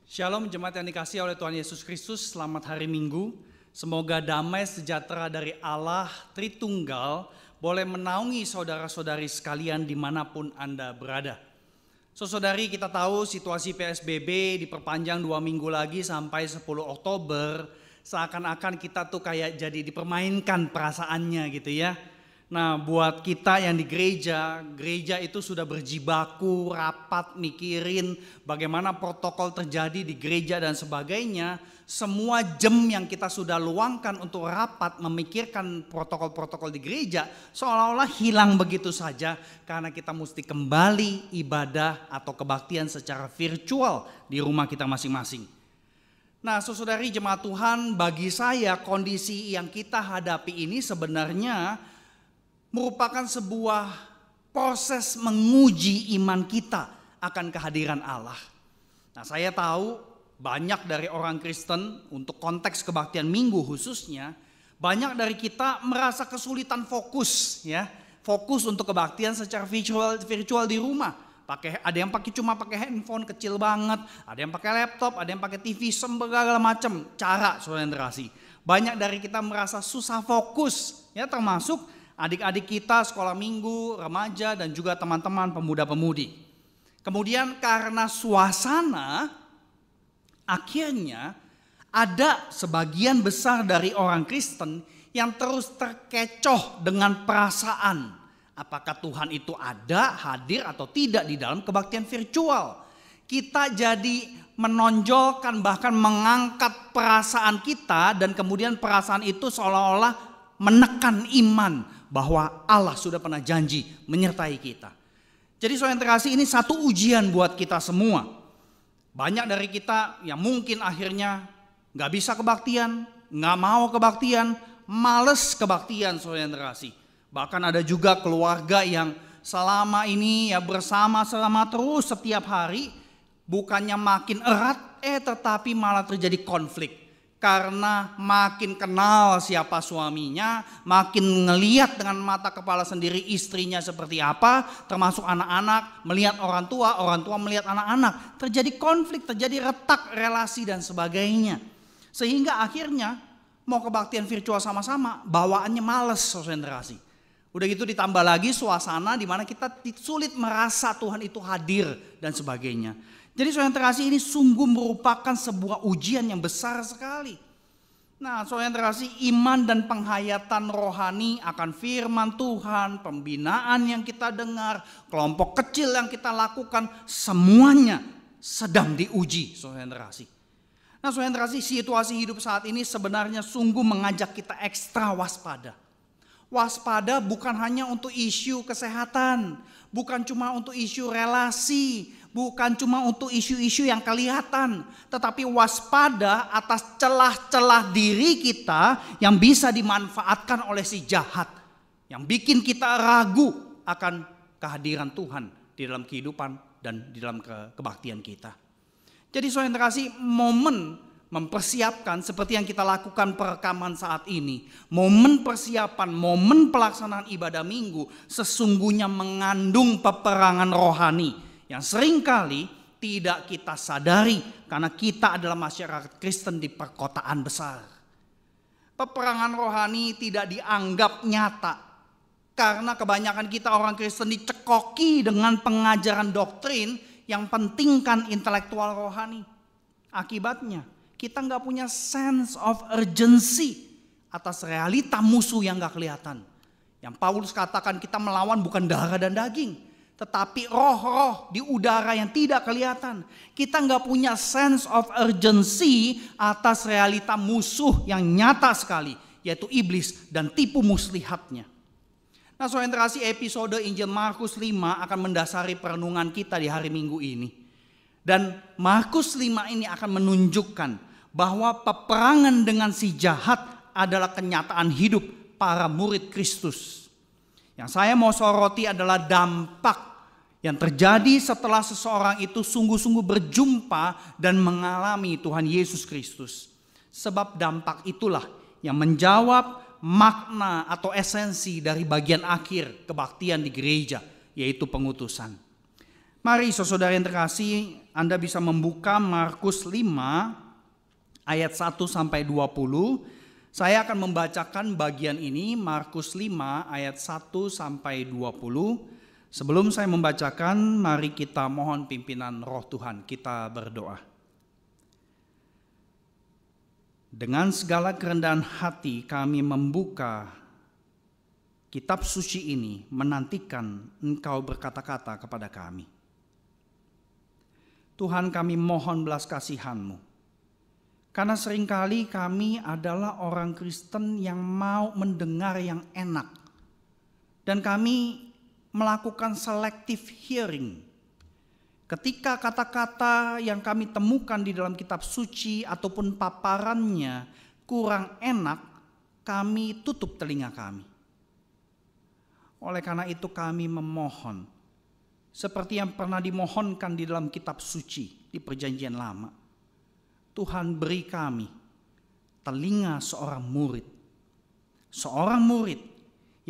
Shalom jemaat yang dikasihi oleh Tuhan Yesus Kristus, selamat hari Minggu. Semoga damai sejahtera dari Allah Tritunggal boleh menaungi saudara-saudari sekalian dimanapun Anda berada. Saudari, kita tahu situasi PSBB diperpanjang 2 minggu lagi sampai 10 Oktober. Seakan-akan kita tuh kayak jadi dipermainkan perasaannya gitu ya. Nah, buat kita yang di gereja itu sudah berjibaku, rapat, mikirin bagaimana protokol terjadi di gereja dan sebagainya. Semua jam yang kita sudah luangkan untuk rapat memikirkan protokol-protokol di gereja seolah-olah hilang begitu saja karena kita mesti kembali ibadah atau kebaktian secara virtual di rumah kita masing-masing. Nah, saudari jemaat Tuhan, bagi saya kondisi yang kita hadapi ini sebenarnya merupakan sebuah proses menguji iman kita akan kehadiran Allah. Nah, saya tahu banyak dari orang Kristen untuk konteks kebaktian Minggu khususnya, banyak dari kita merasa kesulitan fokus ya, fokus untuk kebaktian secara virtual di rumah. Ada yang cuma pakai handphone kecil banget, ada yang pakai laptop, ada yang pakai TV, segala macam cara saudara-saudari. Banyak dari kita merasa susah fokus ya, termasuk adik-adik kita sekolah minggu, remaja, dan juga teman-teman pemuda-pemudi. Kemudian karena suasana, akhirnya ada sebagian besar dari orang Kristen yang terus terkecoh dengan perasaan apakah Tuhan itu ada, hadir atau tidak di dalam kebaktian virtual. Kita jadi menonjolkan bahkan mengangkat perasaan kita dan kemudian perasaan itu seolah-olah menekan iman bahwa Allah sudah pernah janji menyertai kita. Jadi saudara yang terkasih, ini satu ujian buat kita semua. Banyak dari kita yang mungkin akhirnya gak bisa kebaktian, gak mau kebaktian, males kebaktian saudara yang terkasih. Bahkan ada juga keluarga yang selama ini ya bersama-sama terus setiap hari, bukannya makin erat tetapi malah terjadi konflik. Karena makin kenal siapa suaminya, makin ngelihat dengan mata kepala sendiri istrinya seperti apa, termasuk anak-anak, melihat orang tua melihat anak-anak. Terjadi konflik, terjadi retak relasi dan sebagainya. Sehingga akhirnya mau kebaktian virtual sama-sama, bawaannya males konsentrasi. Udah gitu ditambah lagi suasana di mana kita sulit merasa Tuhan itu hadir dan sebagainya. Jadi saudara yang terkasih, ini sungguh merupakan sebuah ujian yang besar sekali. Nah, saudara yang terkasih, iman dan penghayatan rohani akan firman Tuhan, pembinaan yang kita dengar, kelompok kecil yang kita lakukan, semuanya sedang diuji saudara yang terkasih. Nah, saudara yang terkasih, situasi hidup saat ini sebenarnya sungguh mengajak kita ekstra waspada. Waspada bukan hanya untuk isu kesehatan, bukan cuma untuk isu relasi, bukan cuma untuk isu-isu yang kelihatan, tetapi waspada atas celah-celah diri kita yang bisa dimanfaatkan oleh si jahat, yang bikin kita ragu akan kehadiran Tuhan di dalam kehidupan dan di dalam kebaktian kita. Jadi saudara yang terkasih, momen mempersiapkan seperti yang kita lakukan perekaman saat ini, momen persiapan, momen pelaksanaan ibadah minggu sesungguhnya mengandung peperangan rohani yang seringkali tidak kita sadari karena kita adalah masyarakat Kristen di perkotaan besar. Peperangan rohani tidak dianggap nyata karena kebanyakan kita orang Kristen dicekoki dengan pengajaran doktrin yang pentingkan intelektual rohani. Akibatnya kita nggak punya sense of urgency atas realita musuh yang nggak kelihatan. Yang Paulus katakan kita melawan bukan darah dan daging, tetapi roh-roh di udara yang tidak kelihatan. Kita nggak punya sense of urgency atas realita musuh yang nyata sekali, yaitu iblis dan tipu muslihatnya. Nah, saudara yang terkasih, episode Injil Markus 5 akan mendasari perenungan kita di hari Minggu ini. Dan Markus 5 ini akan menunjukkan bahwa peperangan dengan si jahat adalah kenyataan hidup para murid Kristus. Yang saya mau soroti adalah dampak yang terjadi setelah seseorang itu sungguh-sungguh berjumpa dan mengalami Tuhan Yesus Kristus. Sebab dampak itulah yang menjawab makna atau esensi dari bagian akhir kebaktian di gereja, yaitu pengutusan. Mari saudara yang terkasih, Anda bisa membuka Markus 5 ayat 1 sampai 20. Saya akan membacakan bagian ini, Markus 5 ayat 1 sampai 20. Sebelum saya membacakan, mari kita mohon pimpinan Roh Tuhan, kita berdoa. Dengan segala kerendahan hati kami membuka kitab suci ini, menantikan Engkau berkata-kata kepada kami. Tuhan, kami mohon belas kasihan-Mu. Karena seringkali kami adalah orang Kristen yang mau mendengar yang enak. Dan kami melakukan selective hearing. Ketika kata-kata yang kami temukan di dalam kitab suci ataupun paparannya kurang enak, kami tutup telinga kami. Oleh karena itu kami memohon, seperti yang pernah dimohonkan di dalam kitab suci di Perjanjian Lama. Tuhan, beri kami telinga seorang murid. Seorang murid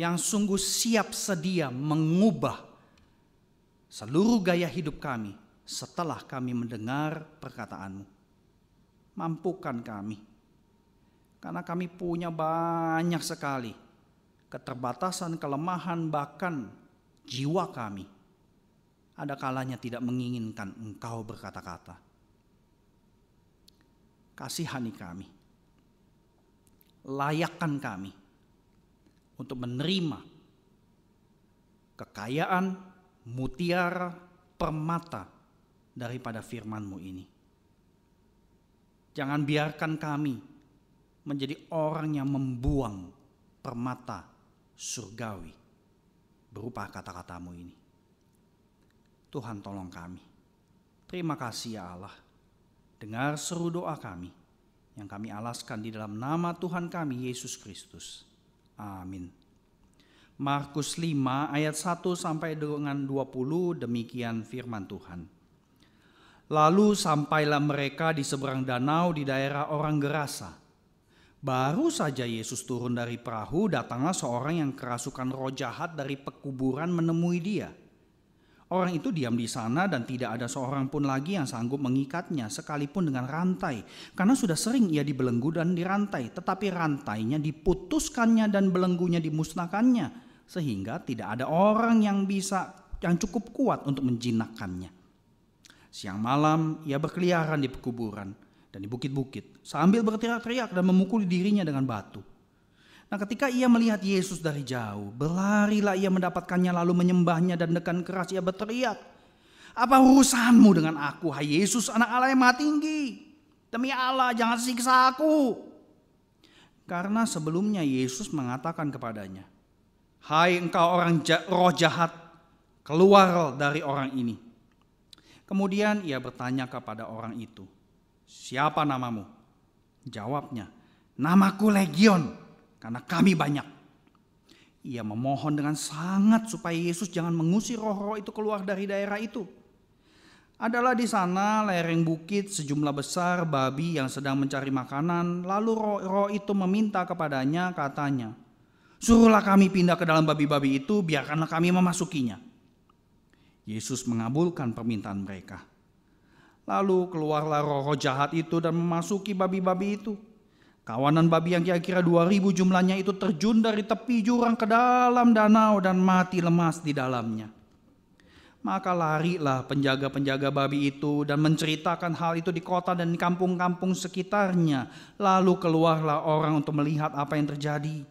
yang sungguh siap sedia mengubah seluruh gaya hidup kami setelah kami mendengar perkataan-Mu. Mampukan kami, karena kami punya banyak sekali keterbatasan, kelemahan, bahkan jiwa kami ada kalanya tidak menginginkan Engkau berkata-kata. Kasihani kami, layakkan kami untuk menerima kekayaan, mutiara, permata daripada firman-Mu ini. Jangan biarkan kami menjadi orang yang membuang permata surgawi berupa kata-kata-Mu ini. Tuhan, tolong kami. Terima kasih ya Allah. Dengar seru doa kami yang kami alaskan di dalam nama Tuhan kami Yesus Kristus. Amin. Markus 5 ayat 1 sampai dengan 20, demikian firman Tuhan. Lalu sampailah mereka di seberang danau di daerah orang Gerasa. Baru saja Yesus turun dari perahu, datanglah seorang yang kerasukan roh jahat dari pekuburan menemui dia. Orang itu diam di sana dan tidak ada seorang pun lagi yang sanggup mengikatnya sekalipun dengan rantai. Karena sudah sering ia dibelenggu dan dirantai, tetapi rantainya diputuskannya dan belenggunya dimusnahkannya. Sehingga tidak ada orang yang cukup kuat untuk menjinakkannya. Siang malam ia berkeliaran di pekuburan dan di bukit-bukit sambil berteriak-teriak dan memukuli dirinya dengan batu. Nah, ketika ia melihat Yesus dari jauh, berlarilah ia mendapatkannya lalu menyembahnya dan dengan keras ia berteriak, "Apa urusanmu dengan aku, hai Yesus, anak Allah yang Maha Tinggi? Demi Allah, jangan siksa aku." Karena sebelumnya Yesus mengatakan kepadanya, "Hai engkau orang roh jahat, keluar dari orang ini." Kemudian ia bertanya kepada orang itu, "Siapa namamu?" Jawabnya, "Namaku Legion, karena kami banyak." Ia memohon dengan sangat supaya Yesus jangan mengusir roh-roh itu keluar dari daerah itu. Adalah di sana lereng bukit sejumlah besar babi yang sedang mencari makanan. Lalu roh itu meminta kepadanya, katanya, "Suruhlah kami pindah ke dalam babi-babi itu, biarkanlah kami memasukinya." Yesus mengabulkan permintaan mereka. Lalu keluarlah roh-roh jahat itu dan memasuki babi-babi itu. Kawanan babi yang kira-kira 2.000 jumlahnya itu terjun dari tepi jurang ke dalam danau dan mati lemas di dalamnya. Maka larilah penjaga-penjaga babi itu dan menceritakan hal itu di kota dan di kampung-kampung sekitarnya. Lalu keluarlah orang untuk melihat apa yang terjadi.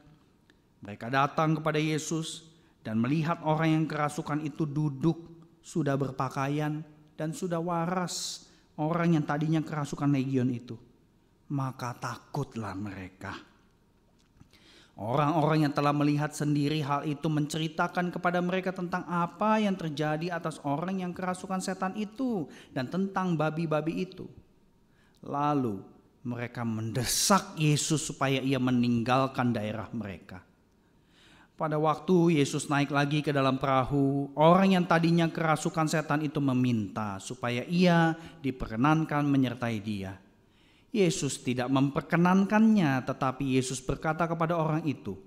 Mereka datang kepada Yesus dan melihat orang yang kerasukan itu duduk, sudah berpakaian dan sudah waras, orang yang tadinya kerasukan legion itu. Maka takutlah mereka. Orang-orang yang telah melihat sendiri hal itu menceritakan kepada mereka tentang apa yang terjadi atas orang yang kerasukan setan itu dan tentang babi-babi itu. Lalu mereka mendesak Yesus supaya ia meninggalkan daerah mereka. Pada waktu Yesus naik lagi ke dalam perahu, orang yang tadinya kerasukan setan itu meminta supaya ia diperkenankan menyertai dia. Yesus tidak memperkenankannya, tetapi Yesus berkata kepada orang itu,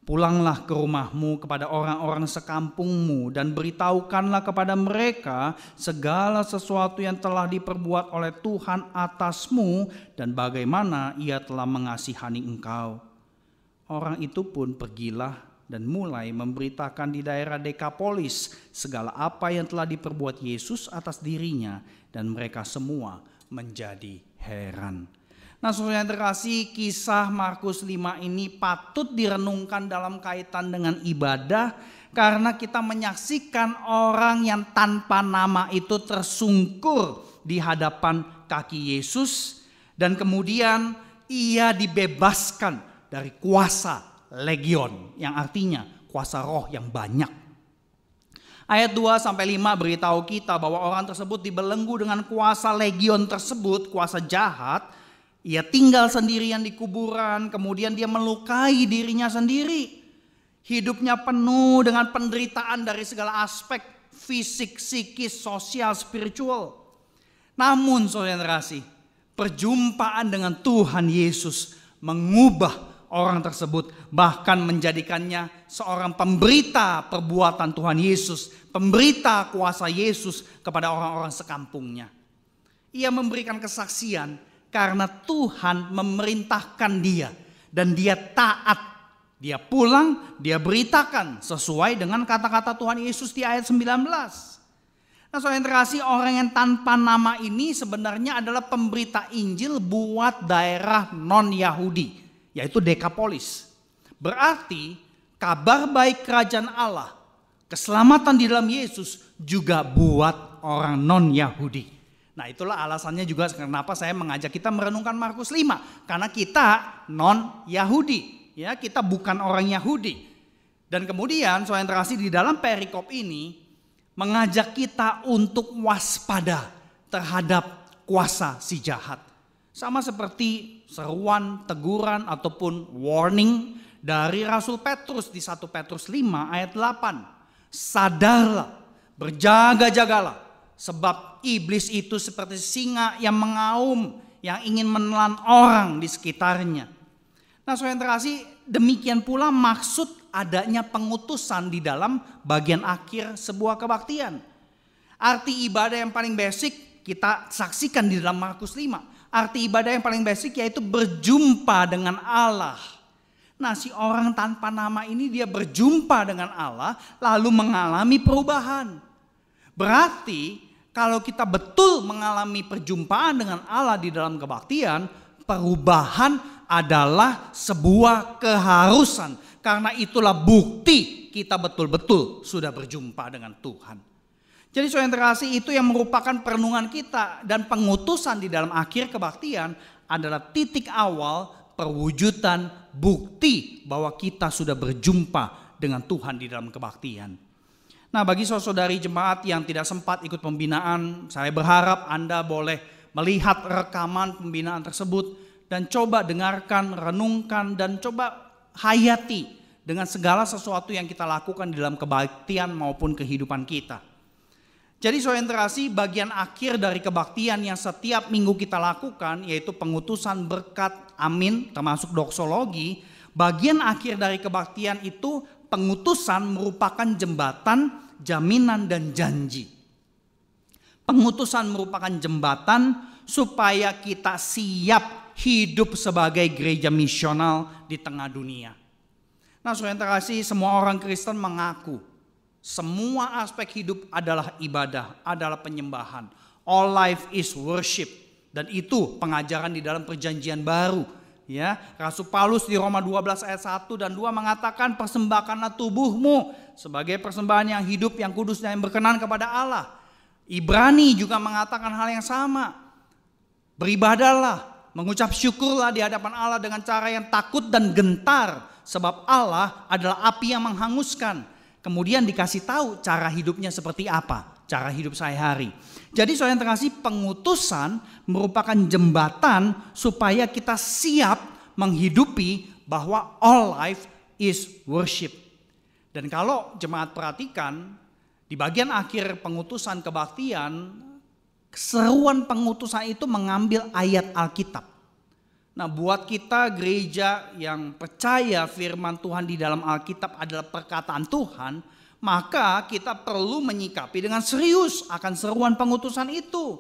Pulanglah ke rumahmu kepada orang-orang sekampungmu dan beritahukanlah kepada mereka segala sesuatu yang telah diperbuat oleh Tuhan atasmu dan bagaimana ia telah mengasihani engkau. Orang itu pun pergilah dan mulai memberitakan di daerah Dekapolis segala apa yang telah diperbuat Yesus atas dirinya, dan mereka semua menjadi heran. Nah, saudara yang terkasih, kisah Markus 5 ini patut direnungkan dalam kaitan dengan ibadah, karena kita menyaksikan orang yang tanpa nama itu tersungkur di hadapan kaki Yesus, dan kemudian ia dibebaskan dari kuasa legion, yang artinya kuasa roh yang banyak. Ayat 2-5 beritahu kita bahwa orang tersebut dibelenggu dengan kuasa legion tersebut, kuasa jahat. Ia tinggal sendirian di kuburan, kemudian dia melukai dirinya sendiri. Hidupnya penuh dengan penderitaan dari segala aspek, fisik, psikis, sosial, spiritual. Namun saudara yang terkasih, perjumpaan dengan Tuhan Yesus mengubah orang tersebut, bahkan menjadikannya seorang pemberita perbuatan Tuhan Yesus, pemberita kuasa Yesus kepada orang-orang sekampungnya. Ia memberikan kesaksian karena Tuhan memerintahkan dia dan dia taat. Dia pulang, dia beritakan sesuai dengan kata-kata Tuhan Yesus di ayat 19. Nah, saudara yang terkasih, orang yang tanpa nama ini sebenarnya adalah pemberita Injil buat daerah non-Yahudi, yaitu Dekapolis. Berarti kabar baik kerajaan Allah, keselamatan di dalam Yesus juga buat orang non-Yahudi. Nah, itulah alasannya juga kenapa saya mengajak kita merenungkan Markus 5. Karena kita non-Yahudi, ya, kita bukan orang Yahudi. Dan kemudian saudara yang terkasih, di dalam perikop ini mengajak kita untuk waspada terhadap kuasa si jahat. Sama seperti seruan, teguran ataupun warning dari Rasul Petrus di 1 Petrus 5 ayat 8. Sadarlah, berjaga-jagalah, sebab iblis itu seperti singa yang mengaum, yang ingin menelan orang di sekitarnya. Nah, saudara yang terkasih, demikian pula maksud adanya pengutusan di dalam bagian akhir sebuah kebaktian. Arti ibadah yang paling basic kita saksikan di dalam Markus 5. Arti ibadah yang paling basic yaitu berjumpa dengan Allah. Nah, si orang tanpa nama ini dia berjumpa dengan Allah lalu mengalami perubahan. Berarti kalau kita betul mengalami perjumpaan dengan Allah di dalam kebaktian, perubahan adalah sebuah keharusan. Karena itulah bukti kita betul-betul sudah berjumpa dengan Tuhan. Jadi saudara yang terkasih, itu yang merupakan perenungan kita. Dan pengutusan di dalam akhir kebaktian adalah titik awal perwujudan bukti bahwa kita sudah berjumpa dengan Tuhan di dalam kebaktian. Nah, bagi saudari jemaat yang tidak sempat ikut pembinaan, saya berharap Anda boleh melihat rekaman pembinaan tersebut dan coba dengarkan, renungkan, dan coba hayati dengan segala sesuatu yang kita lakukan di dalam kebaktian maupun kehidupan kita. Jadi saudara yang terkasih, bagian akhir dari kebaktian yang setiap minggu kita lakukan yaitu pengutusan berkat, amin, termasuk doksologi. Bagian akhir dari kebaktian itu pengutusan merupakan jembatan, jaminan dan janji. Pengutusan merupakan jembatan supaya kita siap hidup sebagai gereja misional di tengah dunia. Nah, saudara yang terkasih, semua orang Kristen mengaku semua aspek hidup adalah ibadah, adalah penyembahan. All life is worship. Dan itu pengajaran di dalam perjanjian baru. Ya, Rasul Paulus di Roma 12 ayat 1 dan 2 mengatakan, persembahkanlah tubuhmu sebagai persembahan yang hidup, yang kudus dan yang berkenan kepada Allah. Ibrani juga mengatakan hal yang sama. Beribadahlah, mengucap syukurlah di hadapan Allah dengan cara yang takut dan gentar, sebab Allah adalah api yang menghanguskan. Kemudian dikasih tahu cara hidupnya seperti apa, cara hidup sehari-hari. Jadi saudara yang terkasih, pengutusan merupakan jembatan supaya kita siap menghidupi bahwa all life is worship. Dan kalau jemaat perhatikan, di bagian akhir pengutusan kebaktian, seruan pengutusan itu mengambil ayat Alkitab. Nah, buat kita gereja yang percaya firman Tuhan di dalam Alkitab adalah perkataan Tuhan, maka kita perlu menyikapi dengan serius akan seruan pengutusan itu.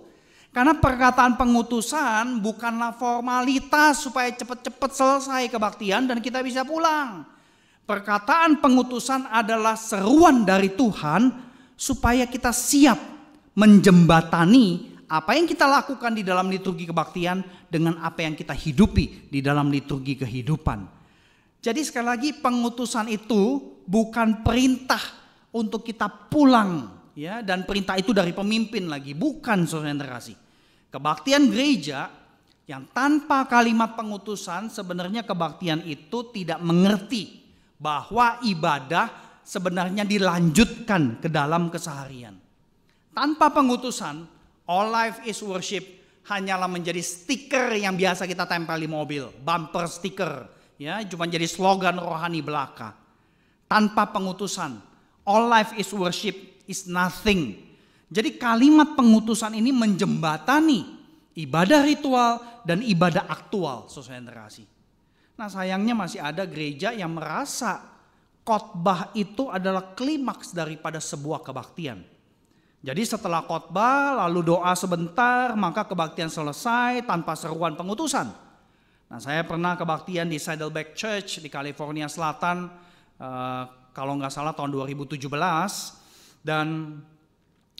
Karena perkataan pengutusan bukanlah formalitas supaya cepat-cepat selesai kebaktian dan kita bisa pulang. Perkataan pengutusan adalah seruan dari Tuhan supaya kita siap menjembatani apa yang kita lakukan di dalam liturgi kebaktian dengan apa yang kita hidupi di dalam liturgi kehidupan. Jadi sekali lagi, pengutusan itu bukan perintah untuk kita pulang, ya, dan perintah itu dari pemimpin lagi, bukan, saudara yang terkasih. Kebaktian gereja yang tanpa kalimat pengutusan, sebenarnya kebaktian itu tidak mengerti bahwa ibadah sebenarnya dilanjutkan ke dalam keseharian. Tanpa pengutusan, all life is worship hanyalah menjadi stiker yang biasa kita tempel di mobil, bumper stiker, ya, cuma jadi slogan rohani belaka. Tanpa pengutusan, all life is worship is nothing. Jadi kalimat pengutusan ini menjembatani ibadah ritual dan ibadah aktual, saudara yang terkasih. Nah, sayangnya masih ada gereja yang merasa khotbah itu adalah klimaks daripada sebuah kebaktian. Jadi setelah khotbah lalu doa sebentar, maka kebaktian selesai tanpa seruan pengutusan. Nah, saya pernah kebaktian di Saddleback Church di California Selatan, kalau nggak salah tahun 2017, dan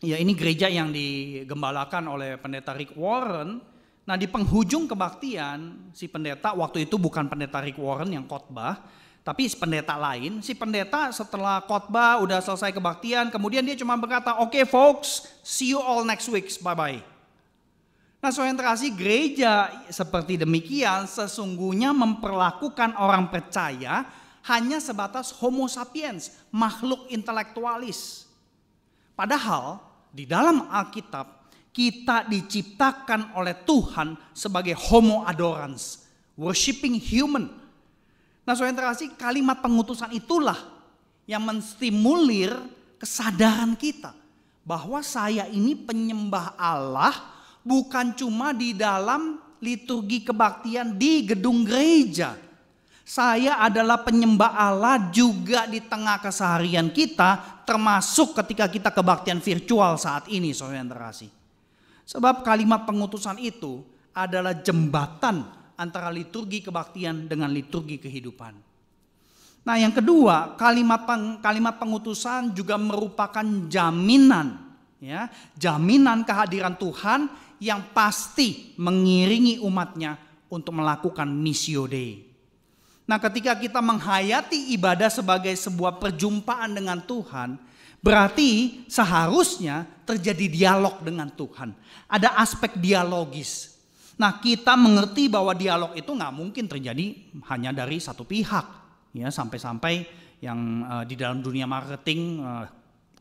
ya ini gereja yang digembalakan oleh pendeta Rick Warren. Nah, di penghujung kebaktian, si pendeta waktu itu bukan pendeta Rick Warren yang khotbah, tapi pendeta lain. Si pendeta setelah khotbah udah selesai kebaktian, kemudian dia cuma berkata, "Oke, folks, see you all next week, bye-bye." Nah, saudara yang terkasih, gereja seperti demikian sesungguhnya memperlakukan orang percaya hanya sebatas homo sapiens, makhluk intelektualis. Padahal di dalam Alkitab kita diciptakan oleh Tuhan sebagai homo adorans, worshiping human. Nah, saudara yang terkasih, kalimat pengutusan itulah yang menstimulir kesadaran kita bahwa saya ini penyembah Allah bukan cuma di dalam liturgi kebaktian di gedung gereja. Saya adalah penyembah Allah juga di tengah keseharian kita, termasuk ketika kita kebaktian virtual saat ini, saudara yang terkasih. Sebab kalimat pengutusan itu adalah jembatan antara liturgi kebaktian dengan liturgi kehidupan. Nah, yang kedua, kalimat pengutusan juga merupakan jaminan, ya, jaminan kehadiran Tuhan yang pasti mengiringi umatnya untuk melakukan missio Dei. Nah, ketika kita menghayati ibadah sebagai sebuah perjumpaan dengan Tuhan, berarti seharusnya terjadi dialog dengan Tuhan. Ada aspek dialogis. Nah, kita mengerti bahwa dialog itu nggak mungkin terjadi hanya dari satu pihak, ya, sampai-sampai yang di dalam dunia marketing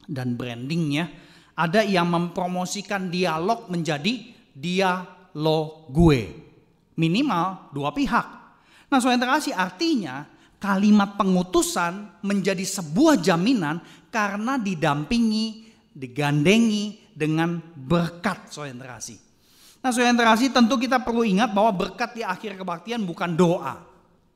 dan branding, ya, ada yang mempromosikan dialog menjadi dialogue, minimal dua pihak. Nah, saudara yang terkasih, artinya kalimat pengutusan menjadi sebuah jaminan karena didampingi, digandengi dengan berkat, saudara yang terkasih. Nah, saudara yang terkasih, tentu kita perlu ingat bahwa berkat di akhir kebaktian bukan doa.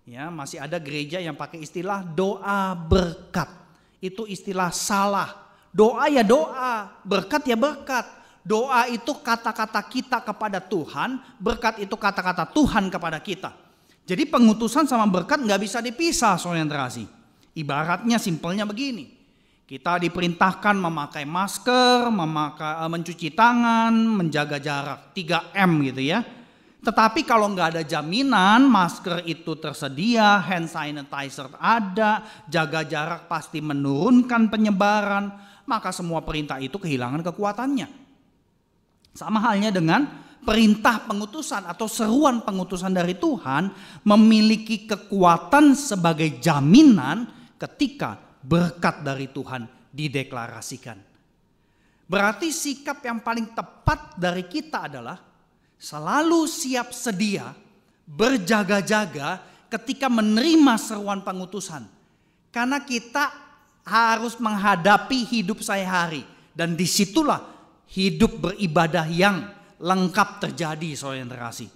Ya, masih ada gereja yang pakai istilah doa berkat. Itu istilah salah. Doa ya doa, berkat ya berkat. Doa itu kata-kata kita kepada Tuhan, berkat itu kata-kata Tuhan kepada kita. Jadi pengutusan sama berkat nggak bisa dipisah, saudara yang terkasih. Ibaratnya simpelnya begini. Kita diperintahkan memakai masker, mencuci tangan, menjaga jarak 3M gitu ya. Tetapi kalau nggak ada jaminan masker itu tersedia, hand sanitizer ada, jaga jarak pasti menurunkan penyebaran, maka semua perintah itu kehilangan kekuatannya. Sama halnya dengan perintah pengutusan atau seruan pengutusan dari Tuhan memiliki kekuatan sebagai jaminan ketika berkat dari Tuhan dideklarasikan. Berarti sikap yang paling tepat dari kita adalah selalu siap sedia, berjaga-jaga ketika menerima seruan pengutusan. Karena kita harus menghadapi hidup sehari-hari. Dan disitulah hidup beribadah yang lengkap terjadi, saudara yang terkasih.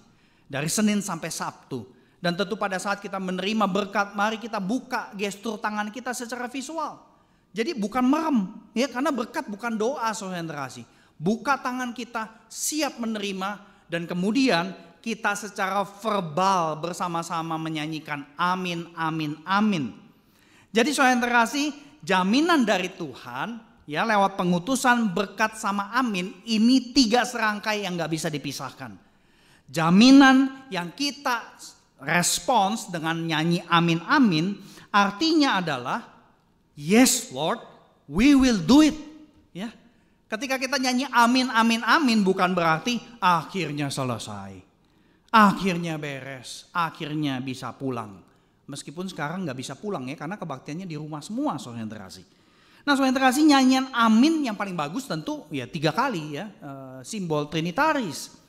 dari Senin sampai Sabtu. Dan tentu pada saat kita menerima berkat, mari kita buka gestur tangan kita secara visual. Jadi bukan merem, ya, karena berkat bukan doa, saudara yang terkasih. Buka tangan kita, siap menerima, dan kemudian kita secara verbal bersama-sama menyanyikan amin, amin, amin. Jadi saudara yang terkasih, jaminan dari Tuhan, ya, lewat pengutusan berkat sama amin, ini 3 serangkai yang gak bisa dipisahkan. Jaminan yang kita respons dengan nyanyi amin amin artinya adalah yes Lord, we will do it. Ya. Ketika kita nyanyi amin amin amin bukan berarti akhirnya selesai. Akhirnya beres, akhirnya bisa pulang. Meskipun sekarang gak bisa pulang ya, karena kebaktiannya di rumah semua, saudara yang terkasih. Nah, saudara yang terkasih, nyanyian amin yang paling bagus tentu ya 3 kali ya, simbol trinitaris.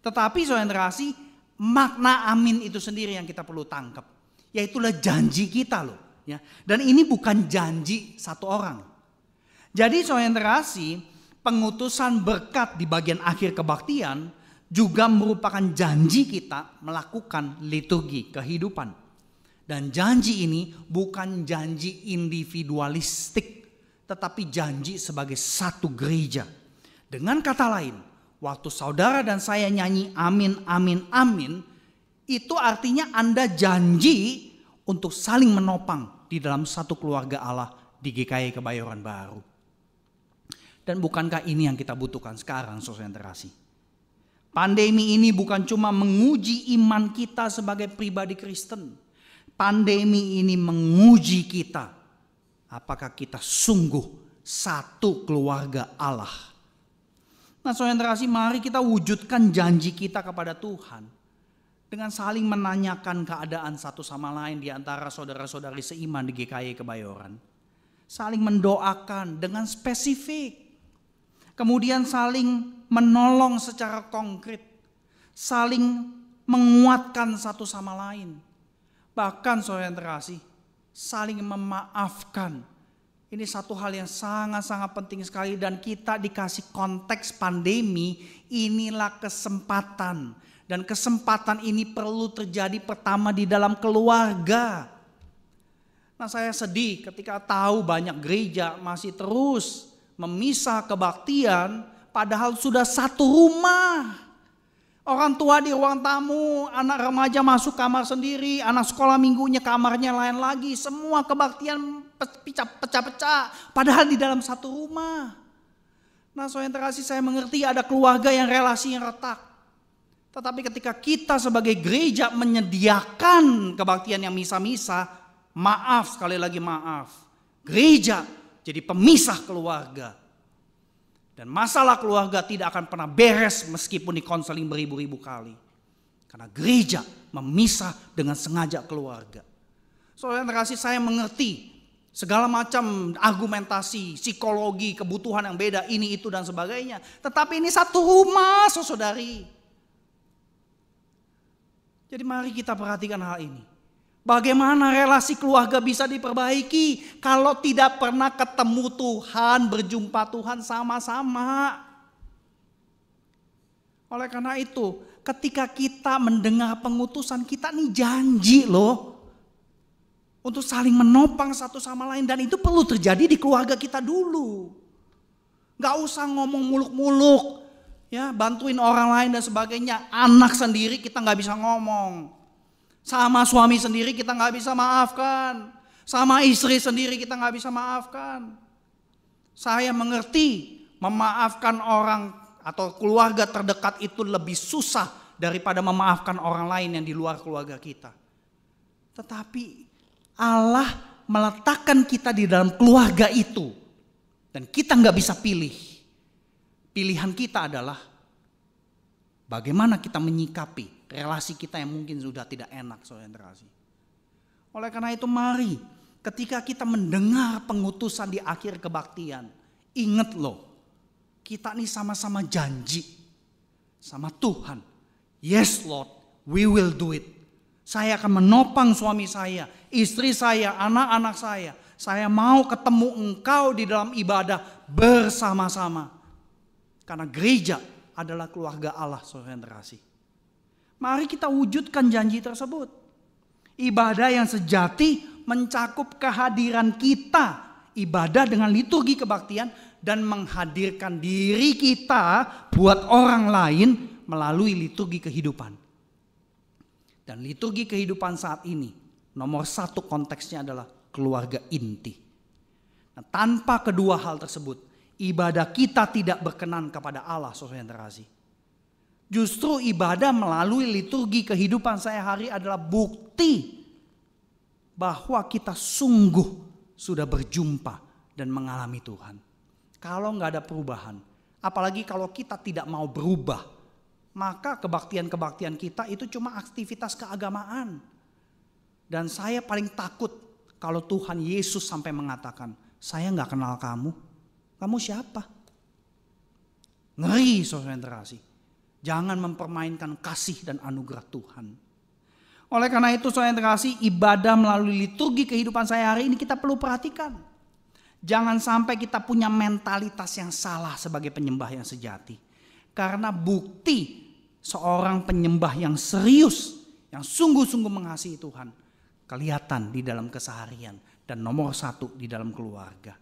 Tetapi saudara yang terkasih, makna amin itu sendiri yang kita perlu tangkap. Yaitulah janji kita loh. Ya. Dan ini bukan janji satu orang. Jadi saudara yang terkasih, pengutusan berkat di bagian akhir kebaktian juga merupakan janji kita melakukan liturgi kehidupan. Dan janji ini bukan janji individualistik, tetapi janji sebagai satu gereja. Dengan kata lain, waktu saudara dan saya nyanyi amin, amin, amin, itu artinya Anda janji untuk saling menopang di dalam satu keluarga Allah di GKI Kebayoran Baru. Dan bukankah ini yang kita butuhkan sekarang, saudara yang terkasih? Pandemi ini bukan cuma menguji iman kita sebagai pribadi Kristen. Pandemi ini menguji kita. Apakah kita sungguh satu keluarga Allah? Nah, saudara yang terkasih, mari kita wujudkan janji kita kepada Tuhan dengan saling menanyakan keadaan satu sama lain di antara saudara-saudari seiman di GKI Kebayoran. Saling mendoakan dengan spesifik. Kemudian saling menolong secara konkret. Saling menguatkan satu sama lain. Bahkan saudara yang terkasih, saling memaafkan. Ini satu hal yang sangat-sangat penting sekali, dan kita dikasih konteks pandemi, inilah kesempatan. Dan kesempatan ini perlu terjadi pertama di dalam keluarga. Nah, saya sedih ketika tahu banyak gereja masih terus memisah kebaktian padahal sudah satu rumah. Orang tua di ruang tamu, anak remaja masuk kamar sendiri, anak sekolah minggunya kamarnya lain lagi. Semua kebaktian pecah-pecah padahal di dalam satu rumah. Nah, saudara yang terkasih, saya mengerti ada keluarga yang relasinya retak. Tetapi ketika kita sebagai gereja menyediakan kebaktian yang misa-misa, maaf, sekali lagi maaf, gereja jadi pemisah keluarga. Dan masalah keluarga tidak akan pernah beres meskipun dikonseling beribu-ribu kali. Karena gereja memisah dengan sengaja keluarga. Saudara yang terkasih, saya mengerti segala macam argumentasi, psikologi, kebutuhan yang beda, ini, itu, dan sebagainya. Tetapi ini satu rumah, saudari. Jadi mari kita perhatikan hal ini. Bagaimana relasi keluarga bisa diperbaiki kalau tidak pernah ketemu Tuhan, berjumpa Tuhan sama-sama. Oleh karena itu, ketika kita mendengar pengutusan, kita nih janji loh untuk saling menopang satu sama lain, dan itu perlu terjadi di keluarga kita dulu. Gak usah ngomong muluk-muluk, ya, bantuin orang lain dan sebagainya. Anak sendiri kita gak bisa ngomong. Sama suami sendiri kita gak bisa maafkan. Sama istri sendiri kita gak bisa maafkan. Saya mengerti memaafkan orang atau keluarga terdekat itu lebih susah daripada memaafkan orang lain yang di luar keluarga kita. Tetapi Allah meletakkan kita di dalam keluarga itu. Dan kita gak bisa pilih. Pilihan kita adalah bagaimana kita menyikapi relasi kita yang mungkin sudah tidak enak, saudara yang terkasih. Oleh karena itu mari ketika kita mendengar pengutusan di akhir kebaktian, ingat loh, kita nih sama-sama janji sama Tuhan. Yes Lord, we will do it. Saya akan menopang suami saya, istri saya, anak-anak saya. Saya mau ketemu engkau di dalam ibadah bersama-sama. Karena gereja adalah keluarga Allah, saudara yang terkasih. Mari kita wujudkan janji tersebut. Ibadah yang sejati mencakup kehadiran kita, ibadah dengan liturgi kebaktian, dan menghadirkan diri kita buat orang lain melalui liturgi kehidupan. Dan liturgi kehidupan saat ini, nomor satu konteksnya adalah keluarga inti. Nah, tanpa kedua hal tersebut, ibadah kita tidak berkenan kepada Allah, saudara yang terkasih. Justru ibadah melalui liturgi kehidupan sehari-hari adalah bukti bahwa kita sungguh sudah berjumpa dan mengalami Tuhan. Kalau nggak ada perubahan, apalagi kalau kita tidak mau berubah, maka kebaktian-kebaktian kita itu cuma aktivitas keagamaan. Dan saya paling takut kalau Tuhan Yesus sampai mengatakan, saya nggak kenal kamu, kamu siapa? Ngeri, saudara yang terkasih. Jangan mempermainkan kasih dan anugerah Tuhan. Oleh karena itu, saudara yang terkasih, ibadah melalui liturgi kehidupan sehari-hari ini kita perlu perhatikan. Jangan sampai kita punya mentalitas yang salah sebagai penyembah yang sejati. Karena bukti seorang penyembah yang serius, yang sungguh-sungguh mengasihi Tuhan, kelihatan di dalam keseharian dan nomor satu di dalam keluarga.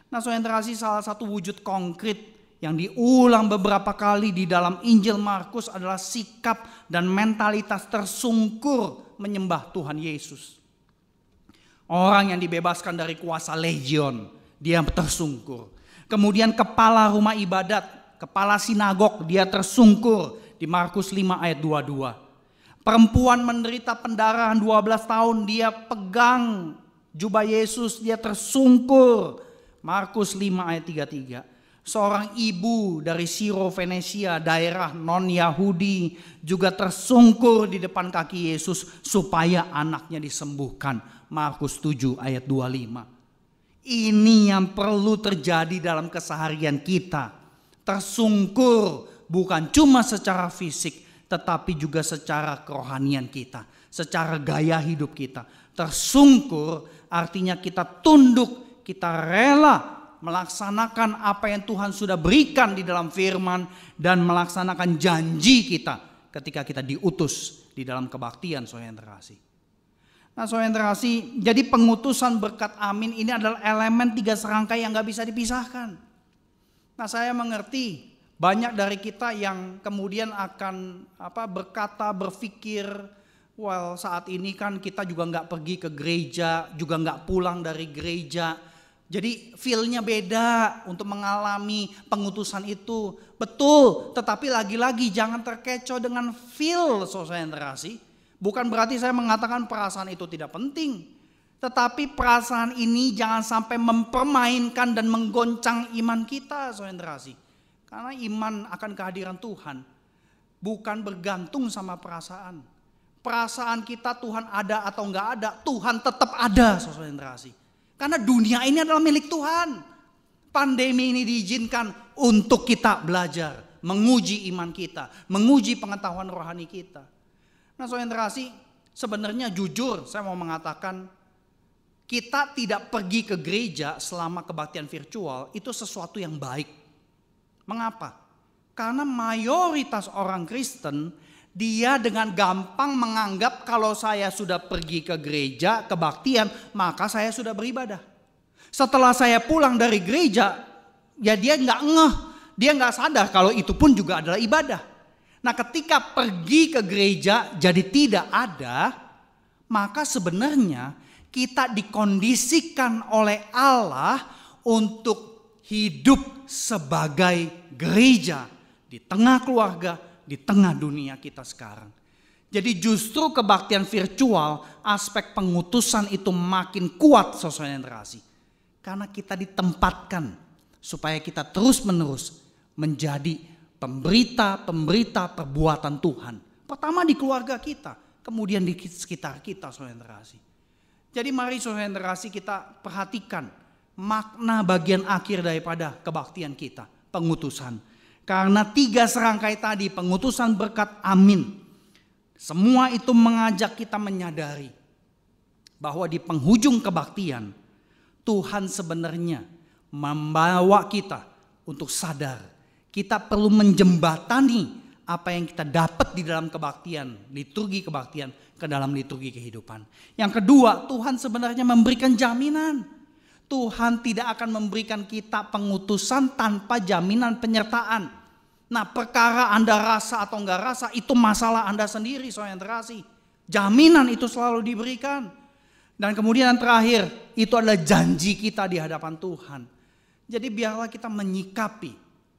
Nah, saudara yang terkasih, salah satu wujud konkret yang diulang beberapa kali di dalam Injil Markus adalah sikap dan mentalitas tersungkur menyembah Tuhan Yesus. Orang yang dibebaskan dari kuasa legion, dia tersungkur. Kemudian kepala rumah ibadat, kepala sinagog, dia tersungkur di Markus 5 ayat 22. Perempuan menderita pendarahan 12 tahun, dia pegang jubah Yesus, dia tersungkur. Markus 5 ayat 33. Seorang ibu dari Siro Venesia, daerah non-Yahudi, juga tersungkur di depan kaki Yesus supaya anaknya disembuhkan. Markus 7 ayat 25. Ini yang perlu terjadi dalam keseharian kita. Tersungkur bukan cuma secara fisik, tetapi juga secara kerohanian kita, secara gaya hidup kita. Tersungkur artinya kita tunduk, kita rela melaksanakan apa yang Tuhan sudah berikan di dalam firman dan melaksanakan janji kita ketika kita diutus di dalam kebaktian, saudara yang terkasih. Nah, saudara yang terkasih, jadi pengutusan berkat amin ini adalah elemen 3 serangkai yang gak bisa dipisahkan. Nah, saya mengerti banyak dari kita yang kemudian akan berkata, berpikir, well, saat ini kan kita juga gak pergi ke gereja, juga gak pulang dari gereja. Jadi feel-nya beda untuk mengalami pengutusan itu. Betul, tetapi lagi-lagi jangan terkecoh dengan feel, saudara yang terkasih. Bukan berarti saya mengatakan perasaan itu tidak penting. Tetapi perasaan ini jangan sampai mempermainkan dan menggoncang iman kita, saudara yang terkasih. Karena iman akan kehadiran Tuhan bukan bergantung sama perasaan. Perasaan kita Tuhan ada atau enggak ada, Tuhan tetap ada, saudara yang terkasih. Karena dunia ini adalah milik Tuhan. Pandemi ini diizinkan untuk kita belajar, menguji iman kita, menguji pengetahuan rohani kita. Nah, saudara yang terkasih, sebenarnya jujur saya mau mengatakan, kita tidak pergi ke gereja selama kebaktian virtual itu sesuatu yang baik. Mengapa? Karena mayoritas orang Kristen, dia dengan gampang menganggap kalau saya sudah pergi ke gereja, kebaktian, maka saya sudah beribadah. Setelah saya pulang dari gereja, ya dia nggak ngeh, dia nggak sadar kalau itu pun juga adalah ibadah. Nah, ketika pergi ke gereja jadi tidak ada, maka sebenarnya kita dikondisikan oleh Allah untuk hidup sebagai gereja di tengah keluarga, di tengah dunia kita sekarang. Jadi justru kebaktian virtual, aspek pengutusan itu makin kuat, saudara yang terkasih. Karena kita ditempatkan supaya kita terus-menerus menjadi pemberita perbuatan Tuhan. Pertama di keluarga kita, kemudian di sekitar kita, saudara yang terkasih. Jadi mari saudara yang terkasih, kita perhatikan makna bagian akhir daripada kebaktian kita, pengutusan. Karena 3 serangkai tadi, pengutusan berkat amin, semua itu mengajak kita menyadari bahwa di penghujung kebaktian, Tuhan sebenarnya membawa kita untuk sadar. Kita perlu menjembatani apa yang kita dapat di dalam kebaktian, liturgi kebaktian ke dalam liturgi kehidupan. Yang kedua, Tuhan sebenarnya memberikan jaminan. Tuhan tidak akan memberikan kita pengutusan tanpa jaminan penyertaan. Nah, perkara Anda rasa atau enggak rasa itu masalah Anda sendiri, saudara yang terkasih. Jaminan itu selalu diberikan. Dan kemudian yang terakhir, itu adalah janji kita di hadapan Tuhan. Jadi biarlah kita menyikapi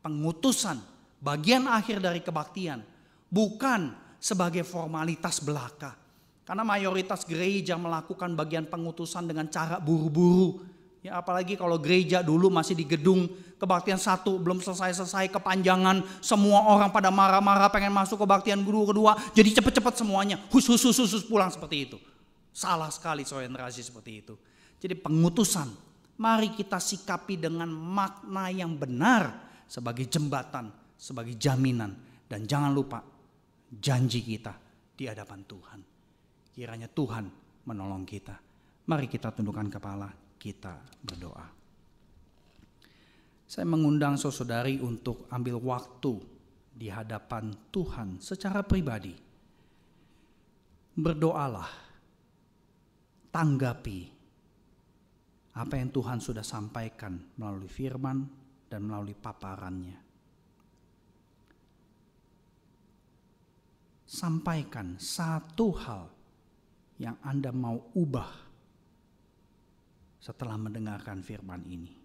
pengutusan, bagian akhir dari kebaktian, bukan sebagai formalitas belaka. Karena mayoritas gereja melakukan bagian pengutusan dengan cara buru-buru. Ya, apalagi kalau gereja dulu masih di gedung kebaktian 1, belum selesai-selesai kepanjangan, semua orang pada marah-marah pengen masuk kebaktian kedua, jadi cepet-cepet semuanya, khusus pulang seperti itu. Salah sekali orientasi seperti itu. Jadi pengutusan, mari kita sikapi dengan makna yang benar sebagai jembatan, sebagai jaminan. Dan jangan lupa janji kita di hadapan Tuhan. Kiranya Tuhan menolong kita. Mari kita tundukkan kepala, kita berdoa. Saya mengundang saudari untuk ambil waktu di hadapan Tuhan secara pribadi. Berdoalah, tanggapi apa yang Tuhan sudah sampaikan melalui firman dan melalui paparannya. Sampaikan satu hal yang Anda mau ubah setelah mendengarkan firman ini.